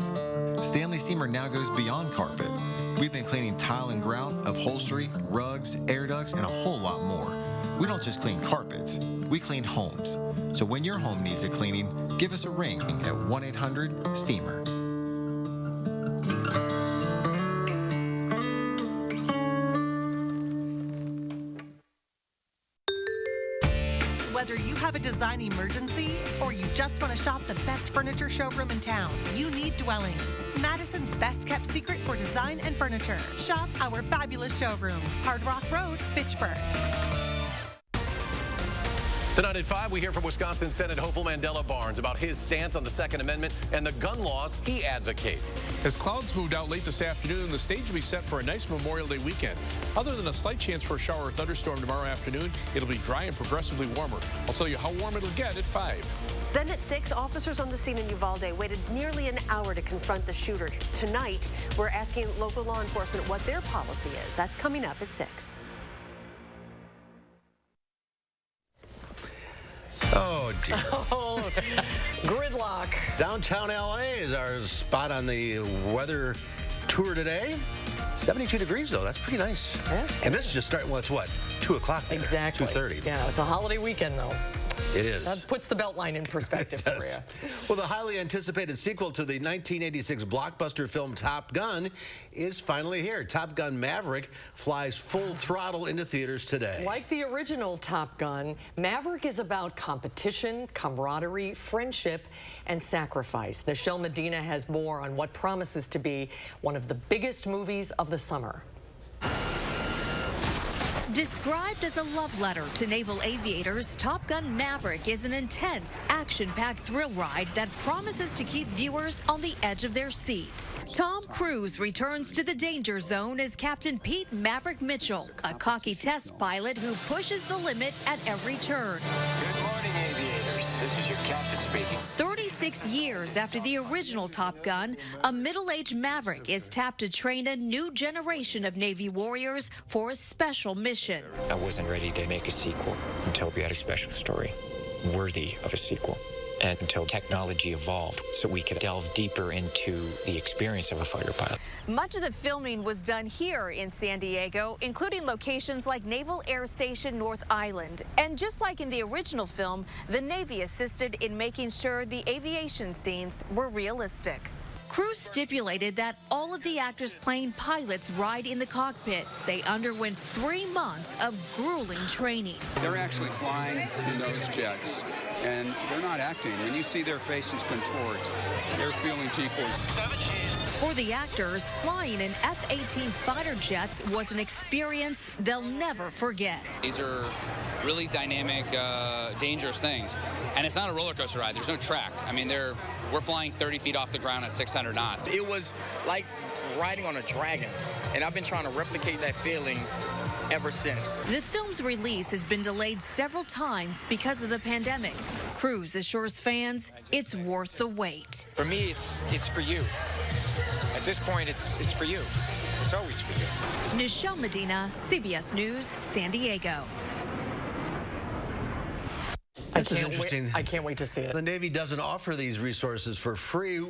Stanley Steamer now goes beyond carpet. We've been cleaning tile and grout, upholstery, rugs, air ducts, and a whole lot more. We don't just clean carpets, we clean homes. So when your home needs a cleaning, give us a ring at 1-800-STEAMER. Whether you have a design emergency or you just want to shop the best furniture showroom in town, you need Dwellings, Madison's best kept secret for design and furniture. Shop our fabulous showroom, Hard Rock Road, Fitchburg. Tonight at 5, we hear from Wisconsin Senate hopeful Mandela Barnes about his stance on the Second Amendment and the gun laws he advocates. As clouds moved out late this afternoon, the stage will be set for a nice Memorial Day weekend. Other than a slight chance for a shower or thunderstorm tomorrow afternoon, it'll be dry and progressively warmer. I'll tell you how warm it'll get at 5. Then at 6, officers on the scene in Uvalde waited nearly an hour to confront the shooter. Tonight, we're asking local law enforcement what their policy is. That's coming up at 6. Oh, dear. Oh, gridlock. Downtown LA is our spot on the weather tour today. 72 degrees, though. That's pretty nice. And this is just starting, well, it's what? 2 o'clock there. Exactly. 2:30. Yeah, it's a holiday weekend, though. It is. That puts the Beltline in perspective for you. Well, the highly anticipated sequel to the 1986 blockbuster film Top Gun is finally here. Top Gun Maverick flies full throttle into theaters today. Like the original Top Gun, Maverick is about competition, camaraderie, friendship, and sacrifice. Nichelle Medina has more on what promises to be one of the biggest movies of the summer. Described as a love letter to naval aviators, Top Gun Maverick is an intense, action-packed thrill ride that promises to keep viewers on the edge of their seats. Tom Cruise returns to the danger zone as Captain Pete Maverick Mitchell, a cocky test pilot who pushes the limit at every turn. Good morning, aviators. This is your captain speaking. 36 6 years after the original Top Gun, a middle-aged Maverick is tapped to train a new generation of Navy warriors for a special mission. I wasn't ready to make a sequel until we had a special story worthy of a sequel, and until technology evolved so we could delve deeper into the experience of a fighter pilot. Much of the filming was done here in San Diego, including locations like Naval Air Station North Island. And just like in the original film, the Navy assisted in making sure the aviation scenes were realistic. Crews stipulated that all of the actors playing pilots ride in the cockpit. They underwent 3 months of grueling training. They're actually flying in those jets, and they're not acting. When you see their faces contort, they're feeling G-force. For the actors, flying in F-18 fighter jets was an experience they'll never forget. These are really dynamic, dangerous things. And it's not a roller coaster ride. There's no track. I mean, we're flying 30 feet off the ground at 600 knots. It was like riding on a dragon, and I've been trying to replicate that feeling ever since. The film's release has been delayed several times because of the pandemic. Cruise assures fans it's worth the wait. For me, it's for you. At this point, it's for you. It's always for you. Nichelle Medina, CBS News, San Diego. This is interesting. I can't wait to see it. The Navy doesn't offer these resources for free.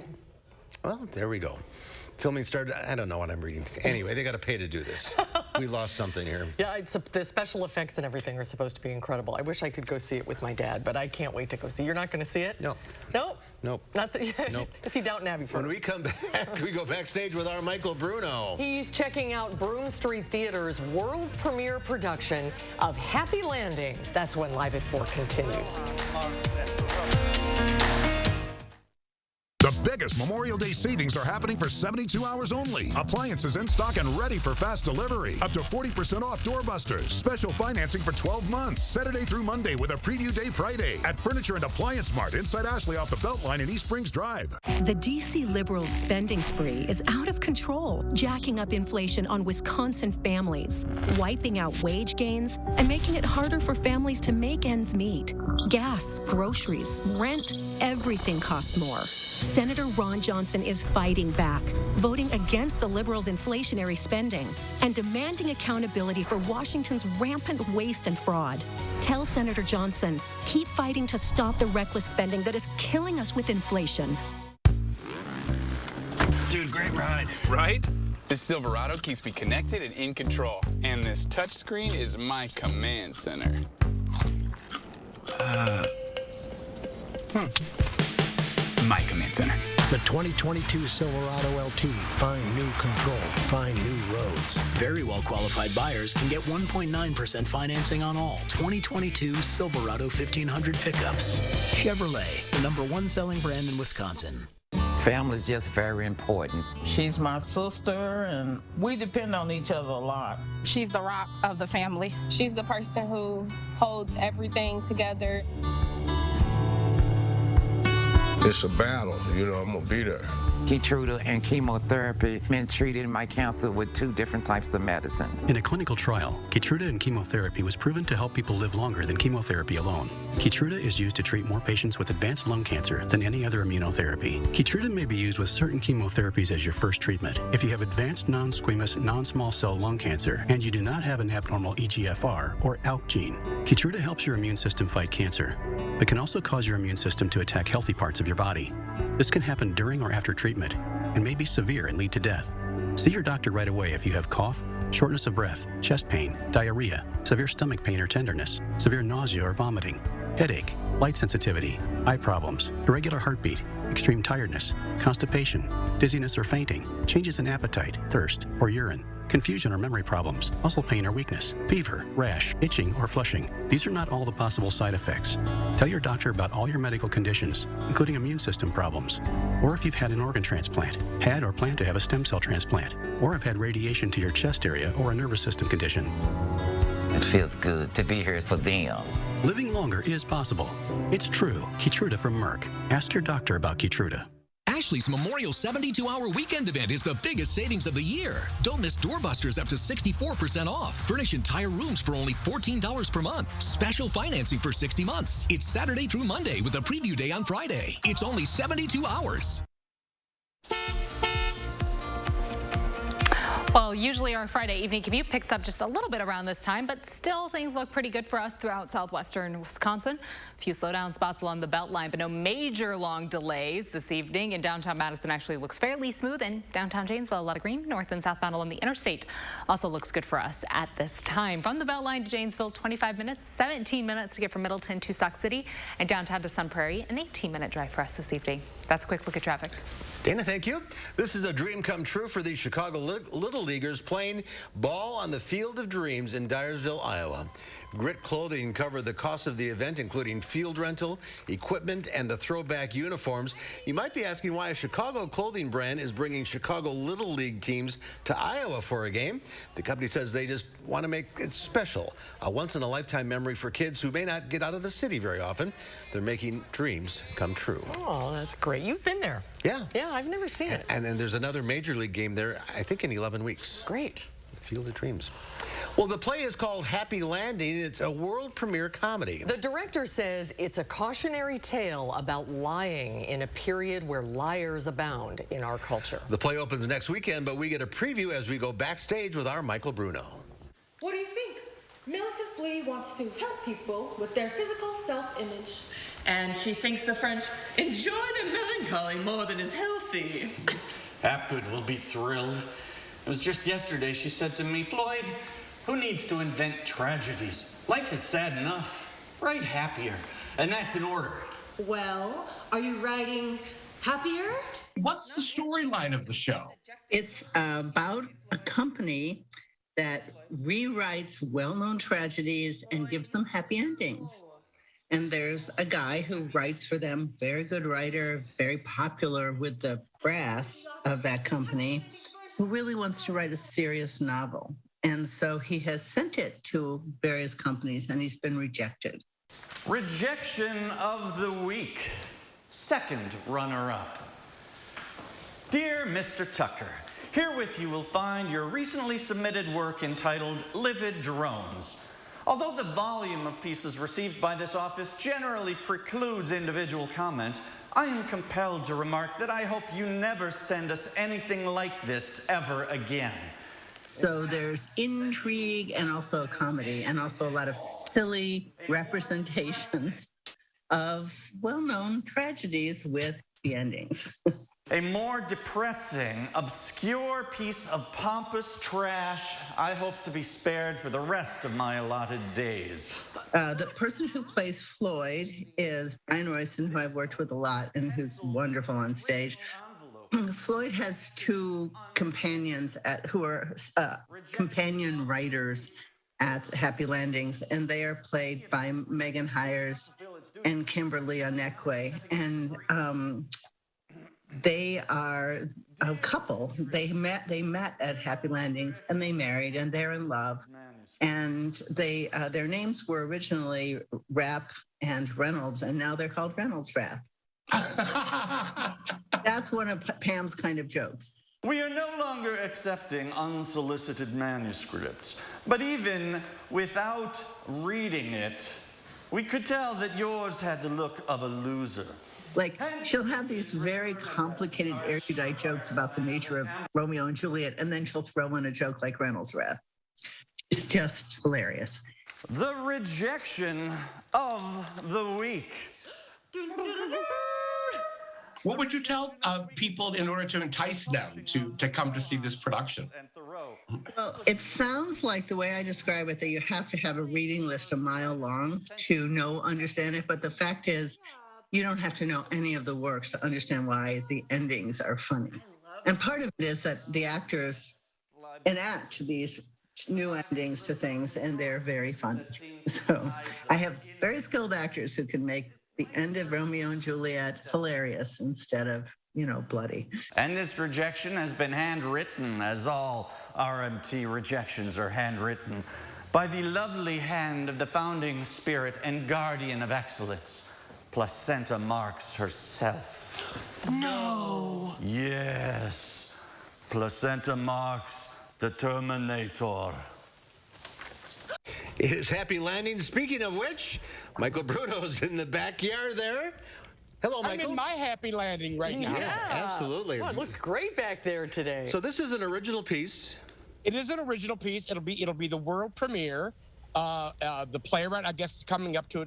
Well, there we go. Filming started, I don't know what I'm reading. Anyway, they got to pay to do this. We lost something here. Yeah, the special effects and everything are supposed to be incredible. I wish I could go see it with my dad, but I can't wait to go see it. You're not going to see it? No. Nope. Nope. Not the, nope. See Downton Abbey first. When we come back, we go backstage with our Michael Bruno. He's checking out Broome Street Theater's world premiere production of Happy Landings. That's when Live at 4 continues. The biggest Memorial Day savings are happening for 72 hours only. Appliances in stock and ready for fast delivery. Up to 40% off doorbusters. Special financing for 12 months. Saturday through Monday with a preview day Friday at Furniture and Appliance Mart inside Ashley off the Beltline in East Springs Drive. The D.C. Liberals' spending spree is out of control, jacking up inflation on Wisconsin families, wiping out wage gains, and making it harder for families to make ends meet. Gas, groceries, rent, everything costs more. Senator Ron Johnson is fighting back, voting against the Liberals' inflationary spending and demanding accountability for Washington's rampant waste and fraud. Tell Senator Johnson, keep fighting to stop the reckless spending that is killing us with inflation. Dude, great ride. Right? This Silverado keeps me connected and in control. And this touchscreen is my command center. My command center. The 2022 Silverado LT. Find new control. Find new roads. Very well qualified buyers can get 1.9% financing on all 2022 Silverado 1500 pickups. Chevrolet, the #1 selling brand in Wisconsin. Family is just very important. She's my sister, and we depend on each other a lot. She's the rock of the family. She's the person who holds everything together. It's a battle, you know, I'm gonna be there. KEYTRUDA and chemotherapy, been treated in my cancer with 2 different types of medicine. In a clinical trial, KEYTRUDA and chemotherapy was proven to help people live longer than chemotherapy alone. KEYTRUDA is used to treat more patients with advanced lung cancer than any other immunotherapy. KEYTRUDA may be used with certain chemotherapies as your first treatment. If you have advanced non-squamous non-small cell lung cancer and you do not have an abnormal EGFR or ALK gene, KEYTRUDA helps your immune system fight cancer, but can also cause your immune system to attack healthy parts of your body. This can happen during or after treatment and may be severe and lead to death. See your doctor right away if you have cough, shortness of breath, chest pain, diarrhea, severe stomach pain or tenderness, severe nausea or vomiting, headache, light sensitivity, eye problems, irregular heartbeat, extreme tiredness, constipation, dizziness or fainting, changes in appetite, thirst, or urine, confusion or memory problems, muscle pain or weakness, fever, rash, itching, or flushing. These are not all the possible side effects. Tell your doctor about all your medical conditions, including immune system problems, or if you've had an organ transplant, had or plan to have a stem cell transplant, or have had radiation to your chest area or a nervous system condition. It feels good to be here for them. Living longer is possible. It's true. KEYTRUDA from Merck. Ask your doctor about KEYTRUDA. Ashley's Memorial 72-hour weekend event is the biggest savings of the year. Don't miss doorbusters up to 64% off. Furnish entire rooms for only $14 per month. Special financing for 60 months. It's Saturday through Monday with a preview day on Friday. It's only 72 hours. Well, usually our Friday evening commute picks up just a little bit around this time, but still things look pretty good for us throughout southwestern Wisconsin. A few slowdown spots along the Beltline, but no major long delays this evening. In downtown Madison actually looks fairly smooth, and downtown Janesville, a lot of green. North and southbound along the interstate also looks good for us at this time. From the Beltline to Janesville, 25 minutes, 17 minutes to get from Middleton to Sauk City, and downtown to Sun Prairie, an 18-minute drive for us this evening. That's a quick look at traffic. Dana, thank you. This is a dream come true for these Chicago Little Leaguers playing ball on the Field of Dreams in Dyersville, Iowa. Grit Clothing covered the cost of the event, including field rental, equipment, and the throwback uniforms. You might be asking why a Chicago clothing brand is bringing Chicago Little League teams to Iowa for a game. The company says they just want to make it special, a once-in-a-lifetime memory for kids who may not get out of the city very often. They're making dreams come true. Oh, that's great. You've been there. Yeah. Yeah, I've never seen it. And then there's another Major League game there, I think in 11 weeks. Great. Field of Dreams. Well, the play is called Happy Landing. It's a world premiere comedy. The director says it's a cautionary tale about lying in a period where liars abound in our culture. The play opens next weekend, but we get a preview as we go backstage with our Michael Bruno. What do you think? Millicent Flea wants to help people with their physical self-image. And she thinks the French enjoy their melancholy more than is healthy. Hapgood will be thrilled. It was just yesterday she said to me, Floyd, who needs to invent tragedies? Life is sad enough. Write happier. And that's in order. Well, are you writing happier? What's the storyline of the show? It's about a company that rewrites well-known tragedies and gives them happy endings. And there's a guy who writes for them, very good writer, very popular with the brass of that company, who really wants to write a serious novel. And so he has sent it to various companies, and he's been rejected. Rejection of the week. Second runner-up. Dear Mr. Tucker, herewith you will find your recently submitted work entitled Livid Drones. Although the volume of pieces received by this office generally precludes individual comment, I am compelled to remark that I hope you never send us anything like this ever again. So there's intrigue and also a comedy and also a lot of silly representations of well-known tragedies with the endings. A more depressing, obscure piece of pompous trash I hope to be spared for the rest of my allotted days. The person who plays Floyd is Brian Royston, who I've worked with a lot and who's wonderful on stage. Floyd has two companions who are companion writers at Happy Landings, and they are played by Megan Hires and Kimberly Onekwe. And they are a couple. They met at Happy Landings, and they married, and they're in love. And they their names were originally Rapp and Reynolds, and now they're called Reynolds Rapp. That's one of Pam's kind of jokes. We are no longer accepting unsolicited manuscripts, but even without reading it, we could tell that yours had the look of a loser. Like, she'll have these very complicated, erudite jokes about the nature of Romeo and Juliet, and then she'll throw in a joke like Reynolds Rapp. It's just hilarious. The rejection of the week. What would you tell people in order to entice them to come to see this production? Well, it sounds like the way I describe it, that you have to have a reading list a mile long to understand it. But the fact is, you don't have to know any of the works to understand why the endings are funny. And part of it is that the actors enact these new endings to things, and they're very funny. So I have very skilled actors who can make the end of Romeo and Juliet hilarious instead of, bloody. And this rejection has been handwritten, as all RMT rejections are handwritten, by the lovely hand of the founding spirit and guardian of excellence, Placenta Marks herself. No. Yes. Placenta Marks the Terminator. It is happy landing. Speaking of which, Michael Bruno's in the backyard there. Hello, Michael. I'm in my happy landing right now. Yeah, absolutely. Oh, it looks great back there today. So this is an original piece. It is an original piece. It'll be the world premiere. The playwright, I guess, is coming up to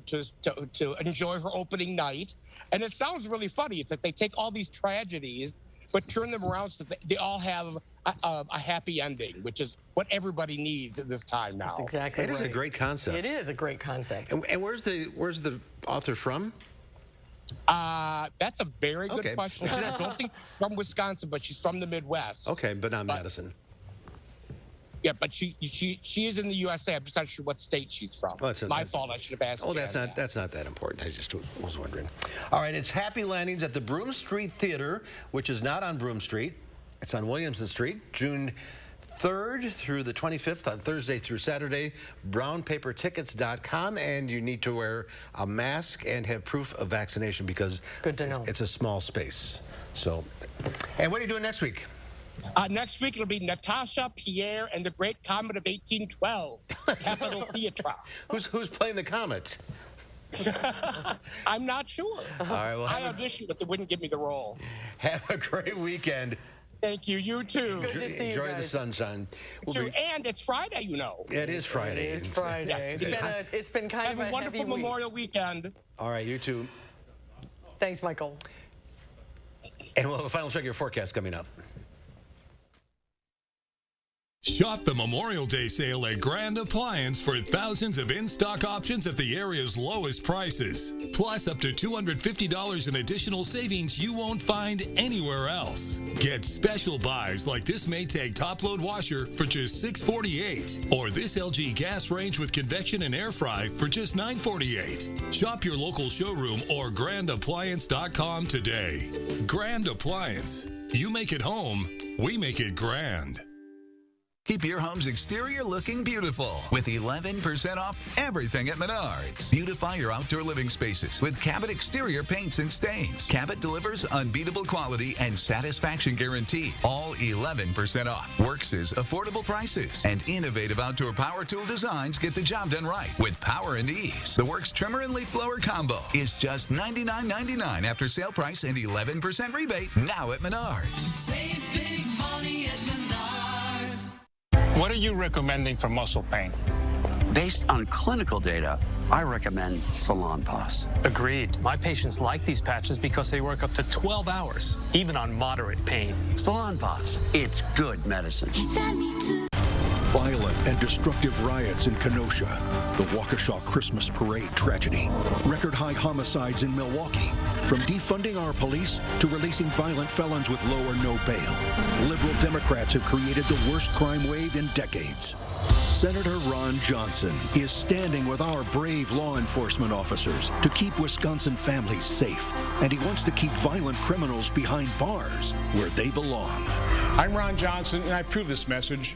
enjoy her opening night, and it sounds really funny. It's like they take all these tragedies, but turn them around so that they all have a happy ending, which is what everybody needs at this time now. That's exactly right. It is a great concept. It is a great concept. And where's the author from? That's a very good question. I don't think from Wisconsin, but she's from the Midwest. Okay, but not Madison. Yeah, but she is in the USA. I'm just not sure what state she's from. Oh, my fault. I should have asked. Oh, that's not that important. I just was wondering. All right, it's Happy Landings at the Broome Street Theater, which is not on Broome Street. It's on Williamson Street, June 3rd through the 25th on Thursday through Saturday. brownpapertickets.com, and you need to wear a mask and have proof of vaccination because good to know. It's a small space. So, and what are you doing next week? Next week, it'll be Natasha, Pierre, and the Great Comet of 1812, Capital KEYTRUDA. Who's playing the comet? I'm not sure. All right, well, I auditioned, but they wouldn't give me the role. Have a great weekend. Thank you. You too. Good to see you Enjoy guys. the sunshine. And it's Friday, you know. It is Friday. It is Friday. It's been kind of a wonderful heavy week. Memorial weekend. All right, you too. Thanks, Michael. And we'll have a final check of your forecast coming up. Shop the Memorial Day sale at Grand Appliance for thousands of in-stock options at the area's lowest prices. Plus up to $250 in additional savings you won't find anywhere else. Get special buys like this Maytag top-load washer for just $648, or this LG gas range with convection and air fry for just $948. Shop your local showroom or grandappliance.com today. Grand Appliance. You make it home, we make it grand. Keep your home's exterior looking beautiful with 11% off everything at Menards. Beautify your outdoor living spaces with Cabot exterior paints and stains. Cabot delivers unbeatable quality and satisfaction guarantee. All 11% off. Works' affordable prices and innovative outdoor power tool designs get the job done right with power and ease. The Works trimmer and leaf blower combo is just $99.99 after sale price and 11% rebate now at Menards. Save big money at Menards. What are you recommending for muscle pain? Based on clinical data, I recommend Salonpas. Agreed. My patients like these patches because they work up to 12 hours, even on moderate pain. Salonpas, it's good medicine. Violent and destructive riots in Kenosha, the Waukesha Christmas Parade tragedy, record-high homicides in Milwaukee, from defunding our police to releasing violent felons with low or no bail. Liberal Democrats have created the worst crime wave in decades. Senator Ron Johnson is standing with our brave law enforcement officers to keep Wisconsin families safe, and he wants to keep violent criminals behind bars where they belong. I'm Ron Johnson, and I approve this message.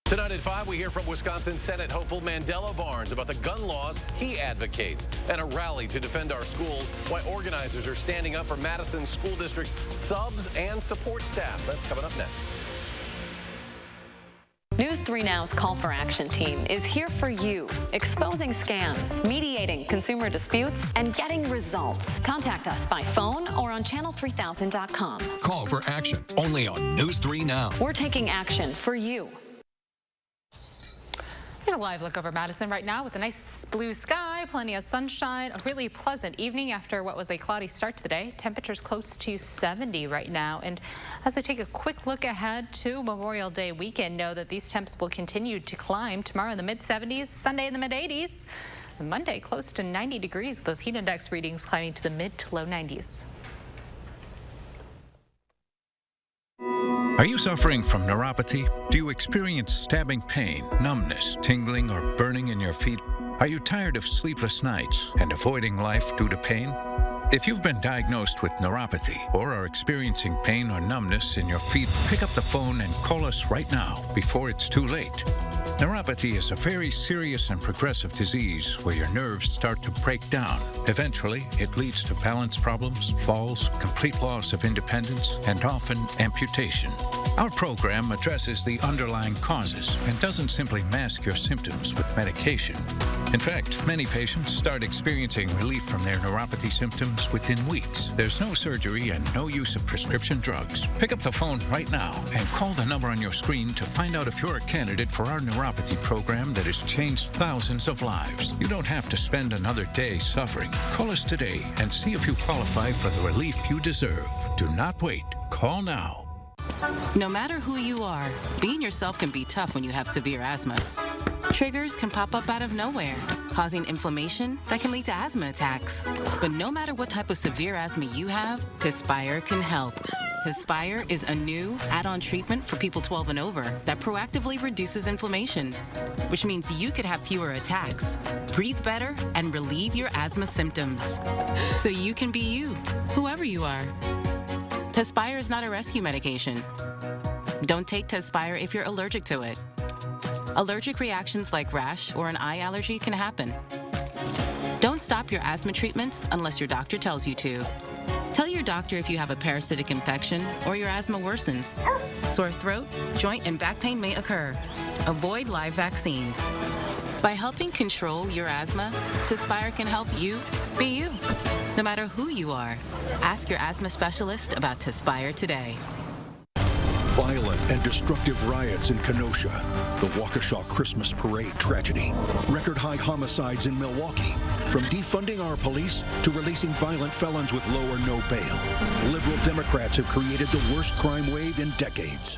Tonight at 5, we hear from Wisconsin Senate hopeful Mandela Barnes about the gun laws he advocates and a rally to defend our schools, why organizers are standing up for Madison School District's subs and support staff. That's coming up next. News 3 Now's Call for Action team is here for you, exposing scams, mediating consumer disputes, and getting results. Contact us by phone or on channel3000.com. Call for Action, only on News 3 Now. We're taking action for you. Here's a live look over Madison right now with a nice blue sky, plenty of sunshine, a really pleasant evening after what was a cloudy start to the day. Temperatures close to 70 right now. And as we take a quick look ahead to Memorial Day weekend, know that these temps will continue to climb tomorrow in the mid-70s, Sunday in the mid-80s, and Monday close to 90 degrees. Those heat index readings climbing to the mid to low 90s. Are you suffering from neuropathy? Do you experience stabbing pain, numbness, tingling, or burning in your feet? Are you tired of sleepless nights and avoiding life due to pain? If you've been diagnosed with neuropathy or are experiencing pain or numbness in your feet, pick up the phone and call us right now before it's too late. Neuropathy is a very serious and progressive disease where your nerves start to break down. Eventually, it leads to balance problems, falls, complete loss of independence, and often amputation. Our program addresses the underlying causes and doesn't simply mask your symptoms with medication. In fact, many patients start experiencing relief from their neuropathy symptoms within weeks. There's no surgery and no use of prescription drugs. Pick up the phone right now and call the number on your screen to find out if you're a candidate for our neuropathy program that has changed thousands of lives. You don't have to spend another day suffering. Call us today and see if you qualify for the relief you deserve. Do not wait. Call now. No matter who you are, being yourself can be tough when you have severe asthma. Triggers can pop up out of nowhere, causing inflammation that can lead to asthma attacks. But no matter what type of severe asthma you have, Tespire can help. Tespire is a new add-on treatment for people 12 and over that proactively reduces inflammation, which means you could have fewer attacks, breathe better, and relieve your asthma symptoms. So you can be you, whoever you are. Tespire is not a rescue medication. Don't take Tespire if you're allergic to it. Allergic reactions like rash or an eye allergy can happen. Don't stop your asthma treatments unless your doctor tells you to. Tell your doctor if you have a parasitic infection or your asthma worsens. Sore throat, joint, and back pain may occur. Avoid live vaccines. By helping control your asthma, Tespire can help you be you. No matter who you are, ask your asthma specialist about Tespire today. Violent and destructive riots in Kenosha, the Waukesha Christmas Parade tragedy, record-high homicides in Milwaukee, from defunding our police to releasing violent felons with low or no bail. Liberal Democrats have created the worst crime wave in decades.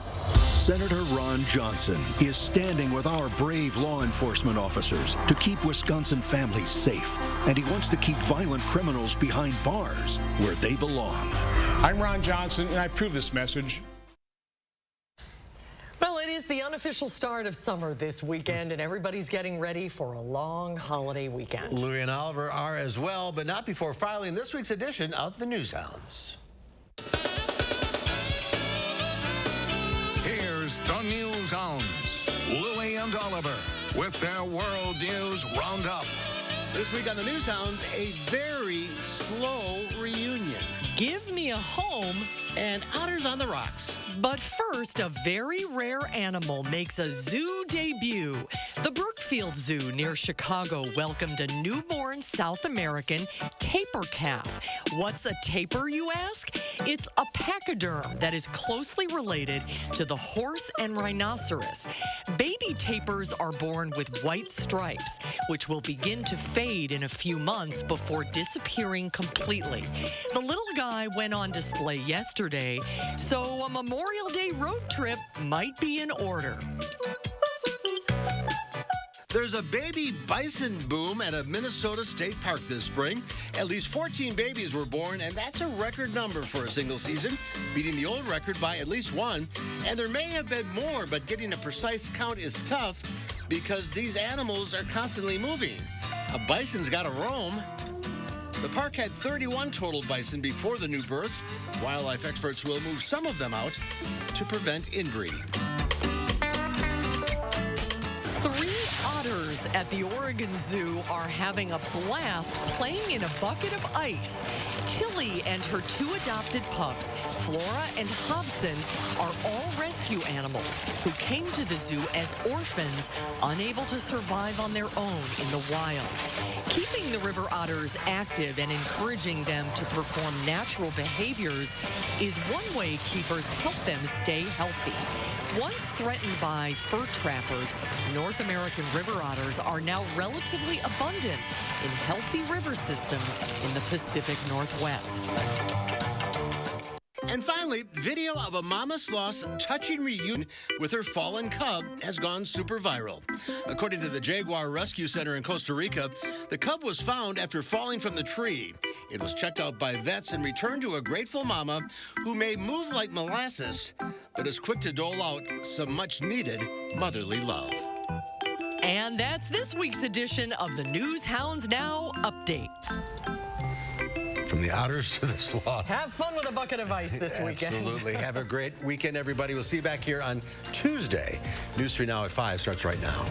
Senator Ron Johnson is standing with our brave law enforcement officers to keep Wisconsin families safe, and he wants to keep violent criminals behind bars where they belong. I'm Ron Johnson, and I approve this message. Well, it is the unofficial start of summer this weekend, and everybody's getting ready for a long holiday weekend. Louie and Oliver are as well, but not before filing this week's edition of the News Hounds. Here's the News Hounds, Louie and Oliver, with their World News Roundup. This week on the News Hounds, a very slow reunion. Give me a home and Otters on the Rocks. But first, a very rare animal makes a zoo debut. The Brookfield Zoo near Chicago welcomed a newborn South American tapir calf. What's a tapir, you ask? It's a pachyderm that is closely related to the horse and rhinoceros. Baby tapirs are born with white stripes, which will begin to fade in a few months before disappearing completely. The little guy went on display yesterday, so a Memorial Day road trip might be in order. There's a baby bison boom at a Minnesota state park this spring. At least 14 babies were born, and that's a record number for a single season, beating the old record by at least one. And there may have been more, but getting a precise count is tough because these animals are constantly moving. A bison's got to roam. The park had 31 total bison before the new births. Wildlife experts will move some of them out to prevent inbreeding. 3 otters at the Oregon Zoo are having a blast playing in a bucket of ice. Tilly and her 2 adopted pups, Flora and Hobson, are all rescue animals who came to the zoo as orphans, unable to survive on their own in the wild. Keeping the river otters active and encouraging them to perform natural behaviors is one way keepers help them stay healthy. Once threatened by fur trappers, North American river otters are now relatively abundant in healthy river systems in the Pacific Northwest. And finally, video of a mama sloth's touching reunion with her fallen cub has gone super viral. According to the Jaguar Rescue Center in Costa Rica, the cub was found after falling from the tree. It was checked out by vets and returned to a grateful mama who may move like molasses, but is quick to dole out some much-needed motherly love. And that's this week's edition of the News Hounds Now Update. From the otters to the sloth. Have fun with a bucket of ice this weekend. Absolutely. Have a great weekend, everybody. We'll see you back here on Tuesday. News 3 Now at 5 starts right now.